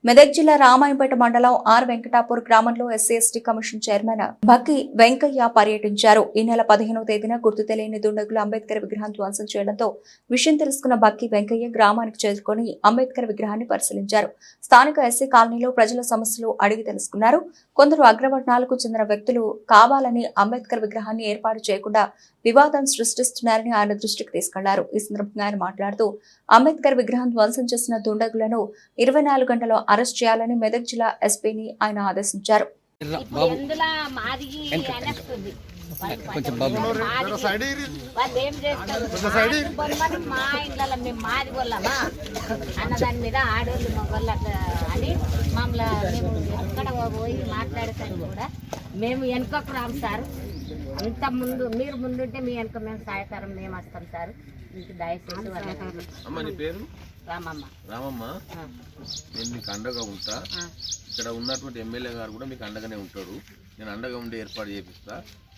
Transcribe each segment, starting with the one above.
మెదక్ జిల్లా రామాయంపేట మండలం ఆర్ వెంకటాపూర్ గ్రామంలో SC ST commission chairman Bhakki Venkaiah పర్యటించారు. ఈ నెల 15వ తేదీన గుర్తు తెలియని దుండగులు అంబేద్కర్ విగ్రహం ధ్వంసం చేయడంతో విషయం తెలుసుకున్న భక్కి వెంకయ్య గ్రామానికి చేరుకొని అంబేద్కర్ విగ్రహాన్ని పరిశీలించారు. స్థానిక ఎస్సీ కాలనీలో ప్రజల సమస్యలు అడిగి తెలుసుకున్నారు. కొందరు అగ్రవర్ణాలకు చెందిన వ్యక్తులు కావాలని అంబేద్కర్ విగ్రహాన్ని ఏర్పాటు చేయకుండా వివాదం సృష్టిస్తున్నారని ఆయన దృష్టికి తీసుకెళ్లారు. ఈ సందర్భంగా ఆయన మాట్లాడుతూ అంబేద్కర్ విగ్రహం ధ్వంసం చేసిన దుండగులను 24 గంటల్లో అరెస్ట్ చేయాలని మెదక్ జిల్లా ఎస్పీని ఆయన ఆదేశించారు. అన్నదాని మీద ఆడోళ్ళు మగవాళ్ళు అట్లా అని మమ్మల్ని మేము ఎక్కడ పోయి మాట్లాడతాను కూడా మేము వెనుకకు రాము సార్. అంత ముందు మీరు ముందుంటే మీ వెనుక మేము సహాయకారం మేము వస్తాం సార్. మీకు దయచేసి రామమ్మ రామమ్మ నేను మీకు అండగా ఉంటా. ఇక్కడ ఉన్నటువంటి ఎమ్మెల్యే గారు కూడా మీకు అండగానే ఉంటారు. నేను అండగా ఉండి ఏర్పాటు చేపిస్తా.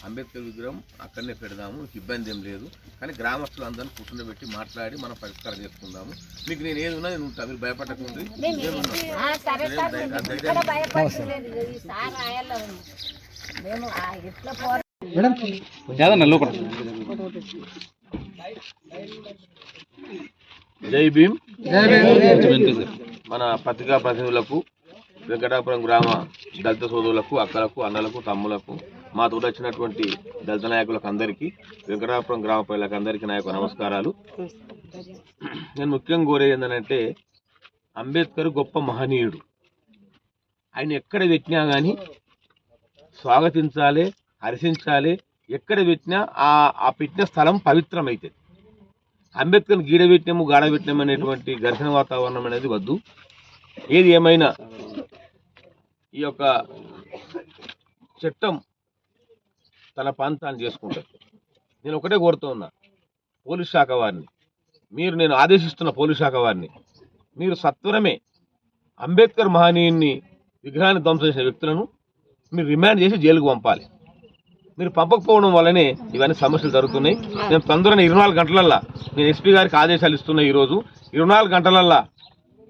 అంబేద్కర్ విగ్రహం అక్కడనే పెడదాము, మీకు ఇబ్బంది ఏం లేదు. కానీ గ్రామస్తులు అందరినీ కూర్చుండబెట్టి మాట్లాడి మనం పరిష్కారం చేసుకుందాము. మీకు నేను ఏది ఉన్నా నేను ఉంటా, మీరు భయపడకుండి. జై భీమ్. మన పత్రికా ప్రతినిధులకు, వెంకటాపురం గ్రామ దళిత సోదరులకు, అక్కలకు, అన్నలకు, తమ్ములకు, మా తోట వచ్చినటువంటి దళిత నాయకులకు అందరికీ, వెంకటాపురం గ్రామ ప్రజలకు అందరికీ నా యొక్క నమస్కారాలు. నేను ముఖ్యంగా కోరేది ఏంటంటే, అంబేద్కర్ గొప్ప మహనీయుడు. ఆయన ఎక్కడ పెట్టినా కానీ స్వాగతించాలి, హర్షించాలి. ఎక్కడ పెట్టినా ఆ పెట్టిన స్థలం పవిత్రమైతుంది. అంబేద్కర్ని గీడబెట్టినాము, గాడబెట్టినాము అనేటువంటి ఘర్షణ వాతావరణం అనేది వద్దు. ఏది ఏమైనా ఈ యొక్క చట్టం తన ప్రాంతాన్ని చేసుకుంటారు. నేను ఒకటే కోరుతూ ఉన్నా పోలీస్ శాఖ వారిని, నేను ఆదేశిస్తున్న పోలీస్ శాఖ వారిని, మీరు సత్వరమే అంబేద్కర్ మహనీయుని విగ్రహాన్ని ధ్వంసం చేసిన వ్యక్తులను మీరు రిమాండ్ చేసి జైలుకు పంపాలి. మీరు పంపకపోవడం వల్లనే ఇవన్నీ సమస్యలు జరుగుతున్నాయి. నేను తొందరగా 24 గంటలల్లా నేను ఎస్పీ గారికి ఆదేశాలు ఇస్తున్నా. ఈరోజు 24 గంటలల్లా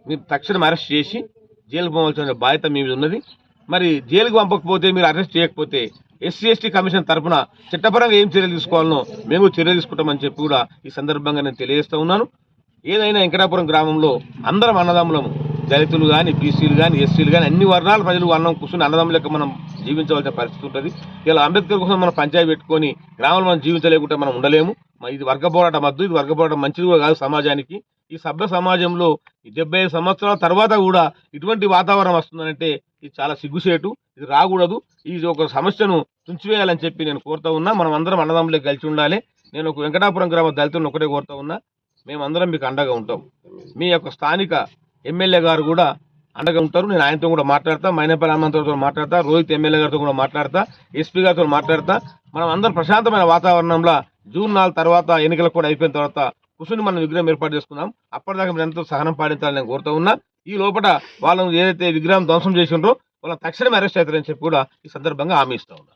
మీరు తక్షణం అరెస్ట్ చేసి జైలుకు పంపాల్సిన బాధ్యత మీ మీద ఉన్నది. మరి జైలుకు పంపకపోతే, మీరు అరెస్ట్ చేయకపోతే ఎస్సీ ఎస్టీ కమిషన్ తరఫున చట్టపరంగా ఏం చర్యలు తీసుకోవాలనో మేము చర్యలు తీసుకుంటామని చెప్పి కూడా ఈ సందర్భంగా నేను తెలియజేస్తూ ఉన్నాను. ఏదైనా వెంకటాపురం గ్రామంలో అందరం అన్నదమ్ములము, దళితులు కానీ, బీసీలు కానీ, ఎస్సీలు కానీ, అన్ని వర్ణాల ప్రజలు అన్నం కూర్చుని అన్నదమ్ములకి మనం జీవించవలసిన పరిస్థితి ఉంటుంది. ఇలా అంబేద్కర్ కోసం మనం పంచాయతీ పెట్టుకొని గ్రామంలో మనం జీవించలేకుంటే మనం ఉండలేము. ఇది వర్గ పోరాటం వద్దు. ఇది వర్గ పోరాటం మంచిది కూడా కాదు సమాజానికి. ఈ సభ్య సమాజంలో 75 సంవత్సరాల తర్వాత కూడా ఇటువంటి వాతావరణం వస్తుందంటే ఇది చాలా సిగ్గుసేటు. ఇది రాకూడదు. ఇది ఒక సమస్యను తుంచివేయాలని చెప్పి నేను కోరుతూ ఉన్నా. మనం అందరం అన్నదమ్ములకి కలిసి ఉండాలి. నేను ఒక వెంకటాపురం గ్రామ దళితులను ఒకటే కోరుతూ ఉన్నా, మేమందరం మీకు అండగా ఉంటాం. మీ యొక్క స్థానిక ఎమ్మెల్యే గారు కూడా అండగా ఉంటారు. నేను ఆయనతో కూడా మాట్లాడతా, మైనపల్లి హనుమంతరావుతో మాట్లాడతా, రోహిత్ ఎమ్మెల్యే గారితో కూడా మాట్లాడతా, ఎస్పీ గారితో మాట్లాడతా. మనం అందరం ప్రశాంతమైన వాతావరణంలో జూన్ 4 తర్వాత ఎన్నికలు కూడా అయిపోయిన తర్వాత కూర్చుని మనం విగ్రహం ఏర్పాటు చేసుకున్నాం. అప్పటిదాకా మీరు ఎంతో సహనం పాటించాలని నేను కోరుతూ ఉన్నా. ఈ లోపల వాళ్ళను ఏదైతే విగ్రహం ధ్వంసం చేసిండ్రో వాళ్ళని తక్షణమే అరెస్ట్ అవుతారని చెప్పి కూడా ఈ సందర్భంగా హామీ ఇస్తా ఉన్నా.